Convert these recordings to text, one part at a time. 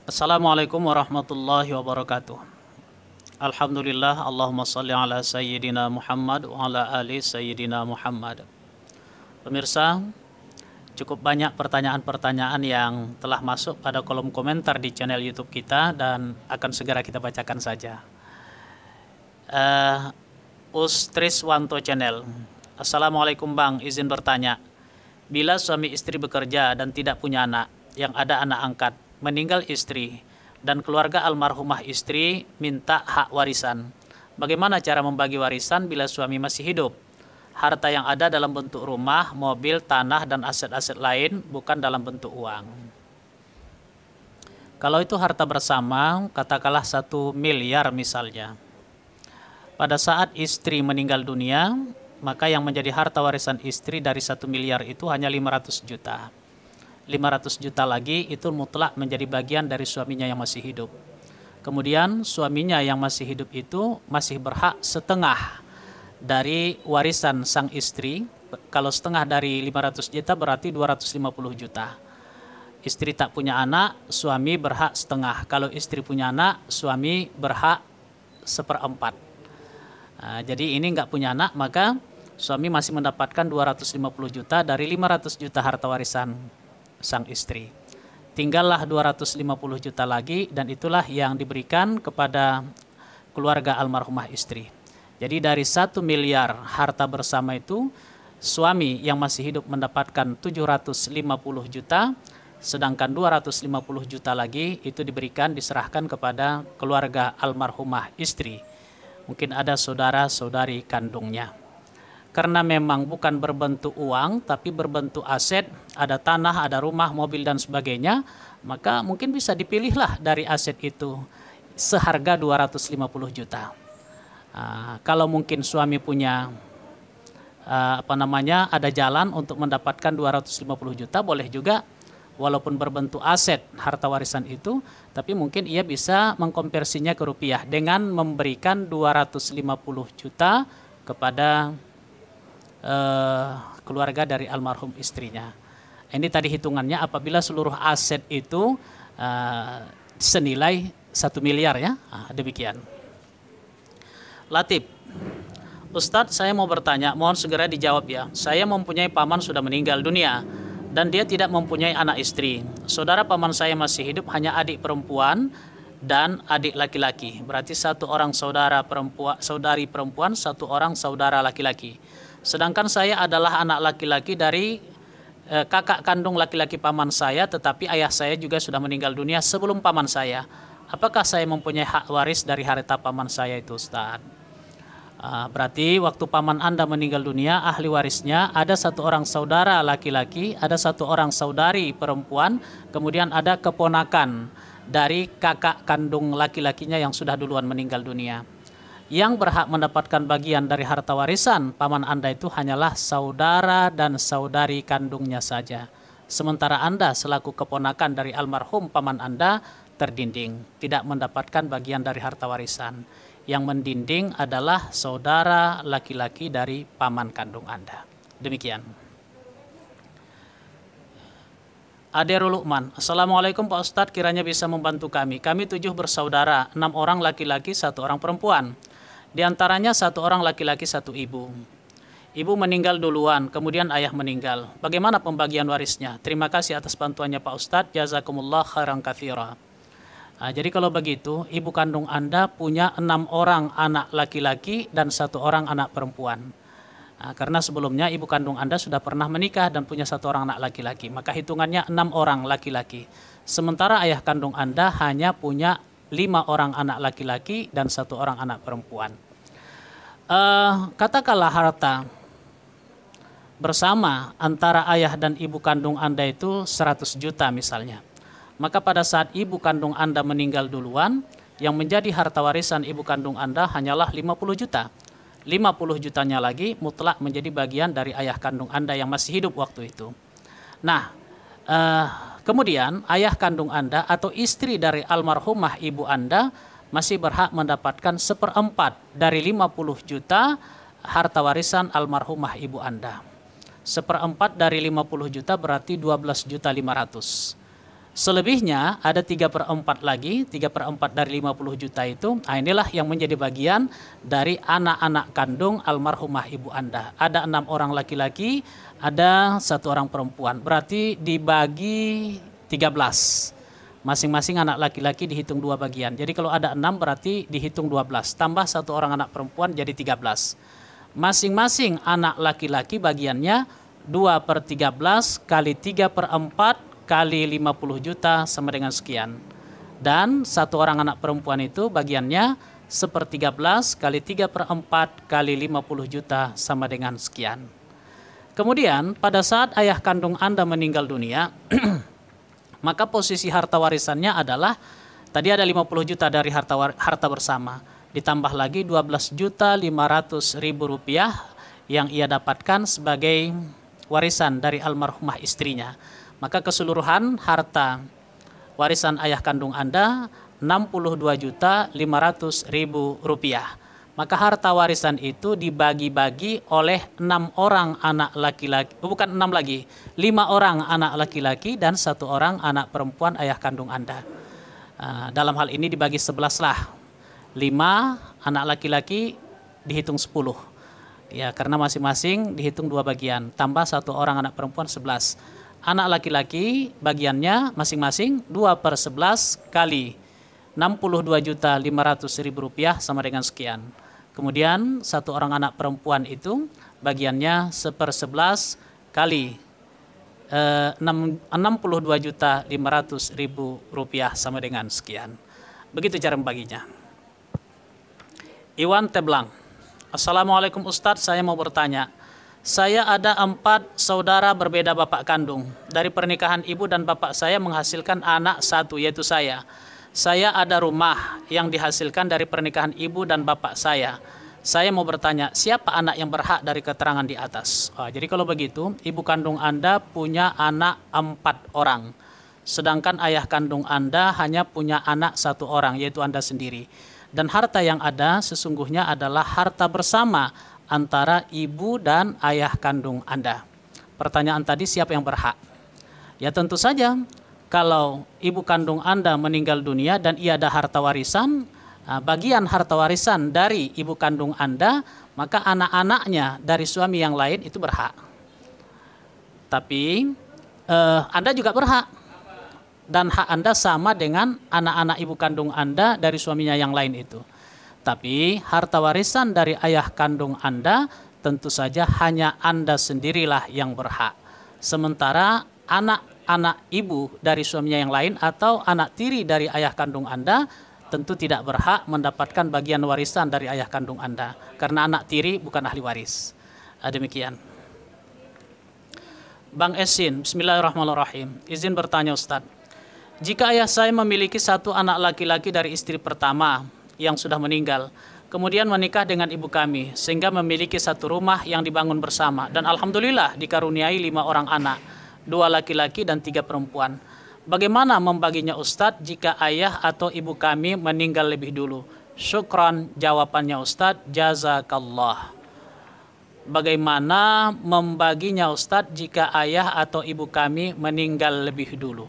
Assalamualaikum warahmatullahi wabarakatuh. Alhamdulillah, Allahumma salli ala Sayyidina Muhammad wa ala ali Sayyidina Muhammad. Pemirsa, cukup banyak pertanyaan-pertanyaan yang telah masuk pada kolom komentar di channel YouTube kita dan akan segera kita bacakan saja. Ustriswanto Channel. Assalamualaikum Bang, izin bertanya. Bila suami istri bekerja dan tidak punya anak, yang ada anak angkat, meninggal istri, dan keluarga almarhumah istri minta hak warisan. Bagaimana cara membagi warisan bila suami masih hidup? Harta yang ada dalam bentuk rumah, mobil, tanah, dan aset-aset lain, bukan dalam bentuk uang. Kalau itu harta bersama, katakanlah 1 miliar misalnya. Pada saat istri meninggal dunia, maka yang menjadi harta warisan istri dari 1 miliar itu hanya 500 juta. 500 juta lagi itu mutlak menjadi bagian dari suaminya yang masih hidup. Kemudian suaminya yang masih hidup itu masih berhak setengah dari warisan sang istri. Kalau setengah dari 500 juta berarti 250 juta. Istri tak punya anak, suami berhak setengah. Kalau istri punya anak, suami berhak 1/4. Nah, jadi ini nggak punya anak, maka suami masih mendapatkan 250 juta dari 500 juta harta warisan sang istri. Tinggallah 250 juta lagi, dan itulah yang diberikan kepada keluarga almarhumah istri. Jadi dari 1 miliar harta bersama itu, suami yang masih hidup mendapatkan 750 juta, sedangkan 250 juta lagi itu diberikan, diserahkan kepada keluarga almarhumah istri. Mungkin ada saudara-saudari kandungnya. Karena memang bukan berbentuk uang, tapi berbentuk aset, ada tanah, ada rumah, mobil, dan sebagainya, maka mungkin bisa dipilihlah dari aset itu seharga 250 juta. Kalau mungkin suami punya ada jalan untuk mendapatkan 250 juta, boleh juga, walaupun berbentuk aset harta warisan itu, tapi mungkin ia bisa mengkonversinya ke rupiah dengan memberikan 250 juta kepada keluarga dari almarhum istrinya. Ini tadi hitungannya apabila seluruh aset itu senilai 1 miliar ya. Demikian. Latif, Ustadz, saya mau bertanya, mohon segera dijawab ya. Saya mempunyai paman sudah meninggal dunia dan dia tidak mempunyai anak istri. Saudara paman saya masih hidup, hanya adik perempuan dan adik laki-laki. Berarti satu orang saudari perempuan, satu orang saudara laki-laki. Sedangkan saya adalah anak laki-laki dari kakak kandung laki-laki paman saya, tetapi ayah saya juga sudah meninggal dunia sebelum paman saya. Apakah saya mempunyai hak waris dari harta paman saya itu, Ustaz? Berarti waktu paman Anda meninggal dunia, ahli warisnya ada satu orang saudara laki-laki, ada satu orang saudari perempuan, kemudian ada keponakan dari kakak kandung laki-lakinya yang sudah duluan meninggal dunia. Yang berhak mendapatkan bagian dari harta warisan paman Anda itu hanyalah saudara dan saudari kandungnya saja. Sementara Anda selaku keponakan dari almarhum paman Anda terdinding, tidak mendapatkan bagian dari harta warisan. Yang mendinding adalah saudara laki-laki dari paman kandung Anda. Demikian. Aderul Luqman. Assalamualaikum Pak Ustadz, kiranya bisa membantu kami. Kami 7 bersaudara, 6 orang laki-laki, 1 orang perempuan. Di antaranya 1 orang laki-laki, 1 ibu. Ibu meninggal duluan, kemudian ayah meninggal. Bagaimana pembagian warisnya? Terima kasih atas bantuannya Pak Ustadz. Jazakumullah khairan katsira. Jadi kalau begitu, ibu kandung Anda punya 6 orang anak laki-laki dan 1 orang anak perempuan. Karena sebelumnya ibu kandung Anda sudah pernah menikah dan punya 1 orang anak laki-laki, maka hitungannya 6 orang laki-laki. Sementara ayah kandung Anda hanya punya 5 orang anak laki-laki dan 1 orang anak perempuan. Katakanlah harta bersama antara ayah dan ibu kandung Anda itu 100 juta misalnya. Maka pada saat ibu kandung Anda meninggal duluan, yang menjadi harta warisan ibu kandung Anda hanyalah 50 juta. 50 jutanya lagi mutlak menjadi bagian dari ayah kandung Anda yang masih hidup waktu itu. Nah, kemudian ayah kandung Anda atau istri dari almarhumah ibu Anda masih berhak mendapatkan 1/4 dari 50 juta harta warisan almarhumah ibu Anda. 1/4 dari 50 juta berarti 12.500.000. Selebihnya ada 3/4 lagi, 3/4 dari 50 juta itu, inilah yang menjadi bagian dari anak-anak kandung almarhumah ibu Anda. Ada 6 orang laki-laki, ada 1 orang perempuan. Berarti dibagi 13. Masing-masing anak laki-laki dihitung 2 bagian. Jadi kalau ada 6 berarti dihitung 12. Tambah 1 orang anak perempuan jadi 13. Masing-masing anak laki-laki bagiannya 2/13 kali 3/4 kali 50 juta sama dengan sekian. Dan 1 orang anak perempuan itu bagiannya 1/13 kali 3/4 kali 50 juta sama dengan sekian. Kemudian pada saat ayah kandung Anda meninggal dunia, maka posisi harta warisannya adalah tadi ada 50 juta dari harta bersama, ditambah lagi 12.500.000 rupiah yang ia dapatkan sebagai warisan dari almarhumah istrinya. Maka keseluruhan harta warisan ayah kandung Anda 62.500.000 rupiah. Maka harta warisan itu dibagi-bagi oleh 6 orang anak laki-laki, bukan 6 lagi, 5 orang anak laki-laki dan 1 orang anak perempuan ayah kandung Anda. Dalam hal ini dibagi 11 lah. 5 anak laki-laki dihitung 10. Ya, karena masing-masing dihitung 2 bagian, tambah 1 orang anak perempuan 11. Anak laki-laki bagiannya masing-masing 2/11 kali 62.500.000 rupiah sama dengan sekian. Kemudian 1 orang anak perempuan itu bagiannya 1/11 kali 62.500.000 rupiah sama dengan sekian. Begitu cara membaginya. Iwan Teblang. Assalamualaikum Ustadz, saya mau bertanya. Saya ada 4 saudara berbeda bapak kandung. Dari pernikahan ibu dan bapak saya menghasilkan anak 1, yaitu saya. Saya ada rumah yang dihasilkan dari pernikahan ibu dan bapak saya. Saya mau bertanya, siapa anak yang berhak dari keterangan di atas? Jadi kalau begitu, ibu kandung Anda punya anak 4 orang. Sedangkan ayah kandung Anda hanya punya anak 1 orang, yaitu Anda sendiri. Dan harta yang ada sesungguhnya adalah harta bersama antara ibu dan ayah kandung Anda. Pertanyaan tadi siapa yang berhak? Ya tentu saja kalau ibu kandung Anda meninggal dunia dan ia ada harta warisan, bagian harta warisan dari ibu kandung Anda, maka anak-anaknya dari suami yang lain itu berhak. Tapi Anda juga berhak. Dan hak Anda sama dengan anak-anak ibu kandung Anda dari suaminya yang lain itu. Tapi harta warisan dari ayah kandung Anda tentu saja hanya Anda sendirilah yang berhak. Sementara anak-anak ibu dari suaminya yang lain atau anak tiri dari ayah kandung Anda tentu tidak berhak mendapatkan bagian warisan dari ayah kandung Anda. Karena anak tiri bukan ahli waris. Demikian. Bang Esin, bismillahirrahmanirrahim. Izin bertanya Ustadz. Jika ayah saya memiliki 1 anak laki-laki dari istri pertama yang sudah meninggal, kemudian menikah dengan ibu kami, sehingga memiliki 1 rumah yang dibangun bersama, dan alhamdulillah dikaruniai 5 orang anak, 2 laki-laki dan 3 perempuan. Bagaimana membaginya Ustadz jika ayah atau ibu kami meninggal lebih dulu? Syukran jawabannya Ustadz, jazakallah. Bagaimana membaginya Ustadz jika ayah atau ibu kami meninggal lebih dulu?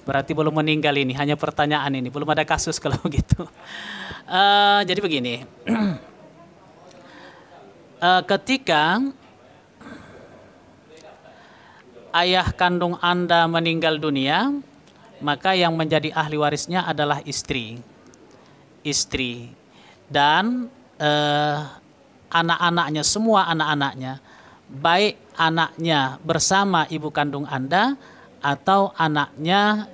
Berarti belum meninggal ini, hanya pertanyaan ini, belum ada kasus kalau begitu. Jadi begini, ketika ayah kandung Anda meninggal dunia, maka yang menjadi ahli warisnya adalah istri. Dan anak-anaknya, semua anak-anaknya, baik anaknya bersama ibu kandung Anda atau anaknya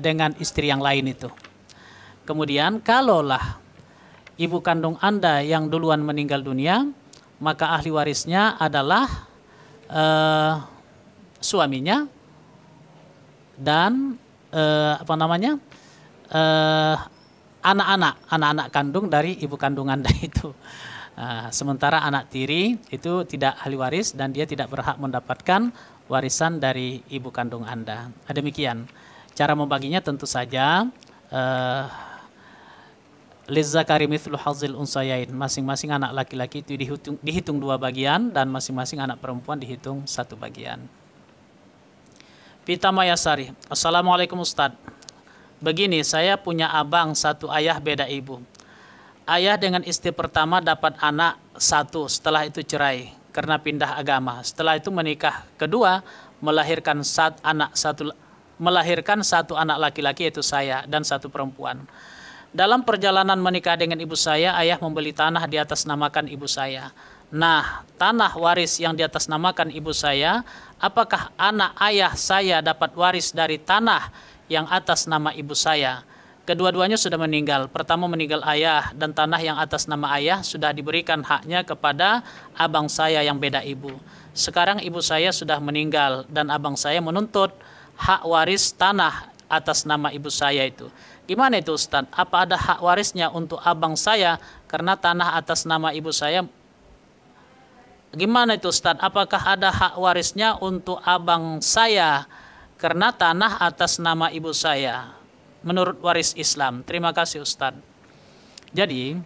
dengan istri yang lain itu. Kemudian kalaulah ibu kandung Anda yang duluan meninggal dunia, maka ahli warisnya adalah suaminya dan anak-anak kandung dari ibu kandung Anda itu. Sementara anak tiri itu tidak ahli waris dan dia tidak berhak mendapatkan warisan dari ibu kandung Anda. Demikian. Cara membaginya tentu saja lizzakari mithlu hazzil unsayain. Masing-masing anak laki-laki itu dihitung 2 bagian dan masing-masing anak perempuan dihitung 1 bagian. Pita Mayasari. Assalamualaikum Ustadz. Begini, saya punya abang satu ayah beda ibu. Ayah dengan istri pertama dapat anak satu, setelah itu cerai karena pindah agama. Setelah itu menikah kedua, melahirkan satu anak laki-laki, yaitu saya, dan satu perempuan. Dalam perjalanan menikah dengan ibu saya, ayah membeli tanah di atas namakan ibu saya. Nah, tanah waris yang di atas namakan ibu saya, apakah anak ayah saya dapat waris dari tanah yang atas nama ibu saya? Kedua-duanya sudah meninggal. Pertama meninggal ayah, dan tanah yang atas nama ayah sudah diberikan haknya kepada abang saya yang beda ibu. Sekarang ibu saya sudah meninggal dan abang saya menuntut hak waris tanah atas nama ibu saya itu. Gimana itu Ustaz? Apa ada hak warisnya untuk abang saya karena tanah atas nama ibu saya? Gimana itu Ustaz? Apakah ada hak warisnya untuk abang saya karena tanah atas nama ibu saya? Menurut waris Islam. Terima kasih Ustaz. Jadi,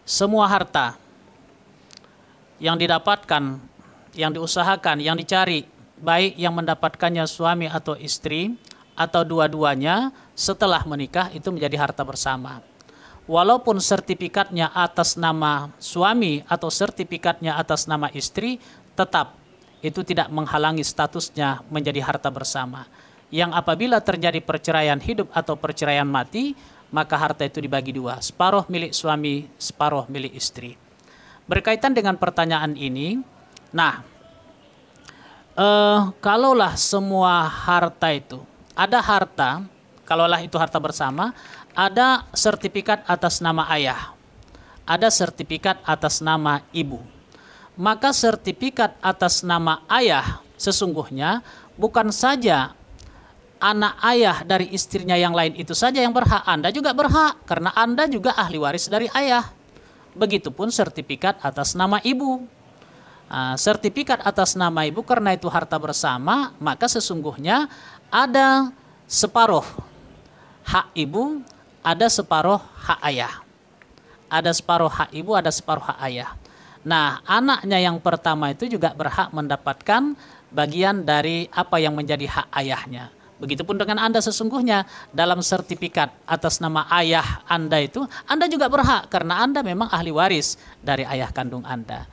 semua harta yang didapatkan, yang diusahakan, yang dicari, baik yang mendapatkannya suami atau istri, atau dua-duanya setelah menikah, itu menjadi harta bersama. Walaupun sertifikatnya atas nama suami atau sertifikatnya atas nama istri, tetap itu tidak menghalangi statusnya menjadi harta bersama. Yang apabila terjadi perceraian hidup atau perceraian mati, maka harta itu dibagi dua, separuh milik suami, separuh milik istri. Berkaitan dengan pertanyaan ini, nah, kalaulah semua harta itu, ada harta, kalaulah itu harta bersama, ada sertifikat atas nama ayah, ada sertifikat atas nama ibu. Maka sertifikat atas nama ayah sesungguhnya bukan saja anak ayah dari istrinya yang lain itu saja yang berhak, Anda juga berhak karena Anda juga ahli waris dari ayah. Begitupun sertifikat atas nama ibu. Sertifikat atas nama ibu karena itu harta bersama, maka sesungguhnya ada separuh hak ibu, ada separuh hak ayah. Ada separuh hak ibu, ada separuh hak ayah. Nah, anaknya yang pertama itu juga berhak mendapatkan bagian dari apa yang menjadi hak ayahnya. Begitupun dengan Anda sesungguhnya dalam sertifikat atas nama ayah Anda itu, Anda juga berhak karena Anda memang ahli waris dari ayah kandung Anda.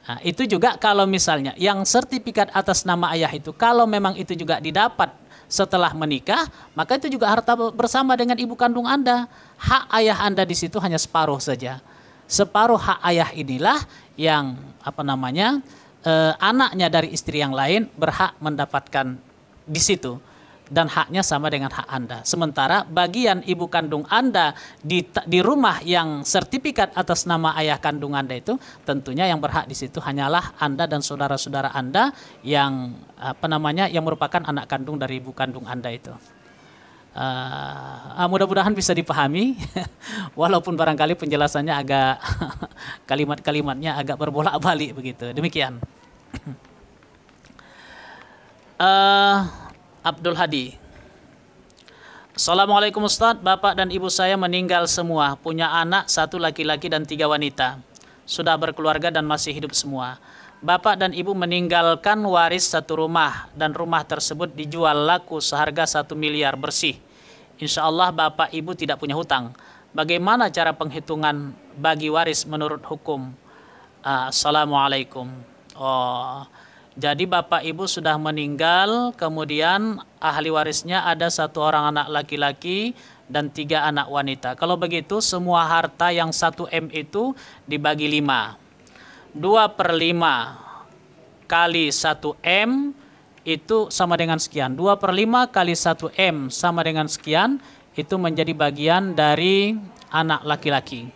Nah, itu juga kalau misalnya yang sertifikat atas nama ayah itu, kalau memang itu juga didapat setelah menikah, maka itu juga harta bersama dengan ibu kandung Anda. Hak ayah Anda di situ hanya separuh saja. Separuh hak ayah inilah yang anaknya dari istri yang lain berhak mendapatkan di situ. Dan haknya sama dengan hak Anda. Sementara bagian ibu kandung Anda di rumah yang sertifikat atas nama ayah kandung Anda itu, tentunya yang berhak di situ hanyalah Anda dan saudara-saudara Anda yang yang merupakan anak kandung dari ibu kandung Anda itu. Mudah-mudahan bisa dipahami, walaupun barangkali penjelasannya agak kalimat-kalimatnya agak berbolak-balik begitu. Demikian. Abdul Hadi. Assalamualaikum Ustadz, bapak dan ibu saya meninggal semua, punya anak satu laki-laki dan 3 wanita, sudah berkeluarga dan masih hidup semua. Bapak dan ibu meninggalkan waris satu rumah, dan rumah tersebut dijual laku seharga 1 miliar bersih. Insya Allah bapak ibu tidak punya hutang. Bagaimana cara penghitungan bagi waris menurut hukum? Assalamualaikum. Jadi bapak ibu sudah meninggal, kemudian ahli warisnya ada 1 orang anak laki-laki dan 3 anak wanita. Kalau begitu semua harta yang 1 M itu dibagi 5. 2/5 kali 1 M itu sama dengan sekian. 2/5 kali 1 M sama dengan sekian, itu menjadi bagian dari anak laki-laki.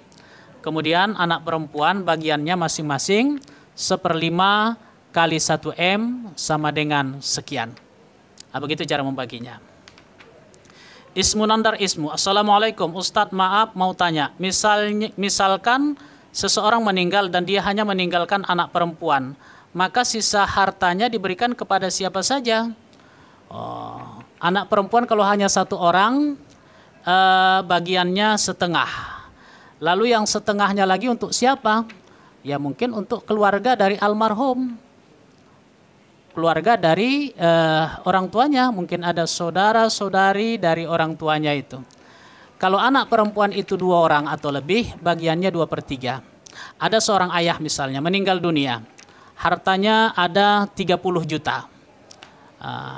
Kemudian anak perempuan bagiannya masing-masing 1/5 kali 1 M sama dengan sekian. Begitu cara membaginya. Ismu Nandar Ismu. Assalamualaikum Ustadz, maaf mau tanya. Misalkan seseorang meninggal dan dia hanya meninggalkan anak perempuan, maka sisa hartanya diberikan kepada siapa saja? Anak perempuan kalau hanya 1 orang, bagiannya setengah. Lalu yang setengahnya lagi untuk siapa? Ya mungkin untuk keluarga dari almarhum. keluarga dari orang tuanya, mungkin ada saudara-saudari dari orang tuanya itu. Kalau anak perempuan itu 2 orang atau lebih, bagiannya 2/3. Ada seorang ayah misalnya meninggal dunia, hartanya ada 30 juta.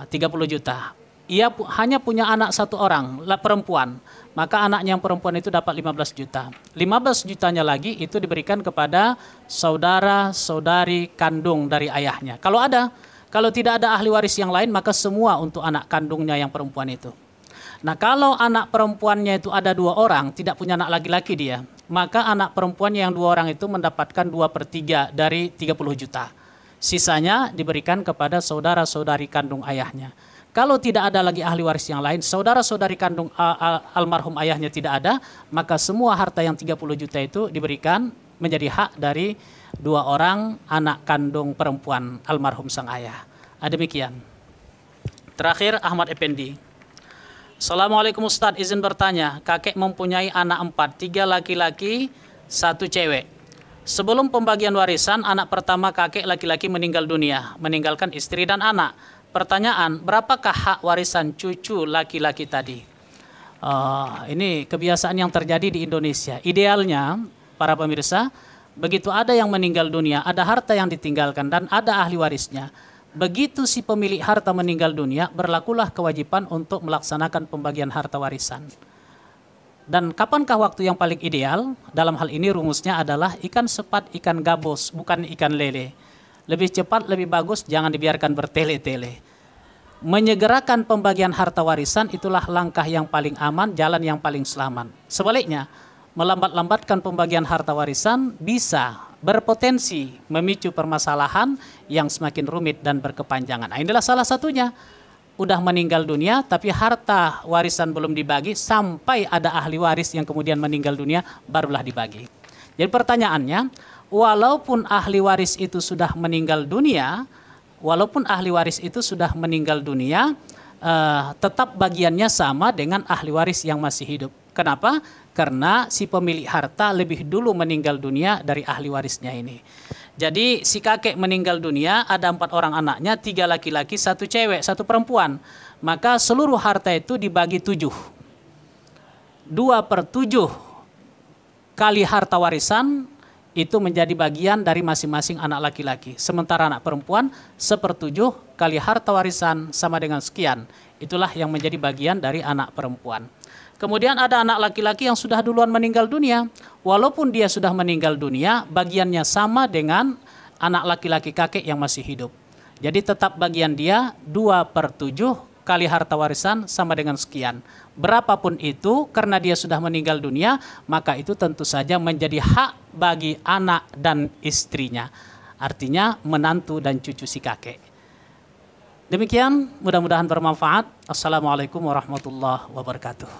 30 juta. Ia hanya punya anak 1 orang, perempuan. Maka anaknya yang perempuan itu dapat 15 juta. 15 jutanya lagi itu diberikan kepada saudara-saudari kandung dari ayahnya. Kalau tidak ada ahli waris yang lain, maka semua untuk anak kandungnya yang perempuan itu. Nah, kalau anak perempuannya itu ada 2 orang, tidak punya anak laki-laki dia, maka anak perempuannya yang 2 orang itu mendapatkan 2/3 dari 30 juta. Sisanya diberikan kepada saudara-saudari kandung ayahnya. Kalau tidak ada lagi ahli waris yang lain, saudara-saudari kandung almarhum ayahnya tidak ada, maka semua harta yang 30 juta itu diberikan menjadi hak dari 2 orang anak kandung perempuan almarhum sang ayah. Demikian. Terakhir, Ahmad Effendi. Assalamualaikum Ustaz, izin bertanya. Kakek mempunyai anak 4, 3 laki-laki, 1 cewek. Sebelum pembagian warisan, anak pertama kakek laki-laki meninggal dunia, meninggalkan istri dan anak. Pertanyaan, berapakah hak warisan cucu laki-laki tadi? Ini kebiasaan yang terjadi di Indonesia. Idealnya, para pemirsa, begitu ada yang meninggal dunia, ada harta yang ditinggalkan dan ada ahli warisnya. Begitu si pemilik harta meninggal dunia, berlakulah kewajiban untuk melaksanakan pembagian harta warisan. Dan kapankah waktu yang paling ideal? Dalam hal ini rumusnya adalah ikan sepat, ikan gabus, bukan ikan lele. Lebih cepat, lebih bagus, jangan dibiarkan bertele-tele. Menyegerakan pembagian harta warisan itulah langkah yang paling aman, jalan yang paling selamat. Sebaliknya, melambat-lambatkan pembagian harta warisan bisa berpotensi memicu permasalahan yang semakin rumit dan berkepanjangan. Nah, inilah salah satunya. Udah meninggal dunia tapi harta warisan belum dibagi sampai ada ahli waris yang kemudian meninggal dunia barulah dibagi. Jadi pertanyaannya, walaupun ahli waris itu sudah meninggal dunia, tetap bagiannya sama dengan ahli waris yang masih hidup. Kenapa? Karena si pemilik harta lebih dulu meninggal dunia dari ahli warisnya ini. Jadi si kakek meninggal dunia, ada 4 orang anaknya, 3 laki-laki, 1 cewek, 1 perempuan. Maka seluruh harta itu dibagi 7. 2/7 kali harta warisan itu menjadi bagian dari masing-masing anak laki-laki. Sementara anak perempuan 1/7 kali harta warisan sama dengan sekian. Itulah yang menjadi bagian dari anak perempuan. Kemudian ada anak laki-laki yang sudah duluan meninggal dunia. Walaupun dia sudah meninggal dunia, bagiannya sama dengan anak laki-laki kakek yang masih hidup. Jadi tetap bagian dia 2/7 kali harta warisan sama dengan sekian. Berapapun itu, karena dia sudah meninggal dunia, maka itu tentu saja menjadi hak bagi anak dan istrinya. Artinya menantu dan cucu si kakek. Demikian, mudah-mudahan bermanfaat. Assalamualaikum warahmatullahi wabarakatuh.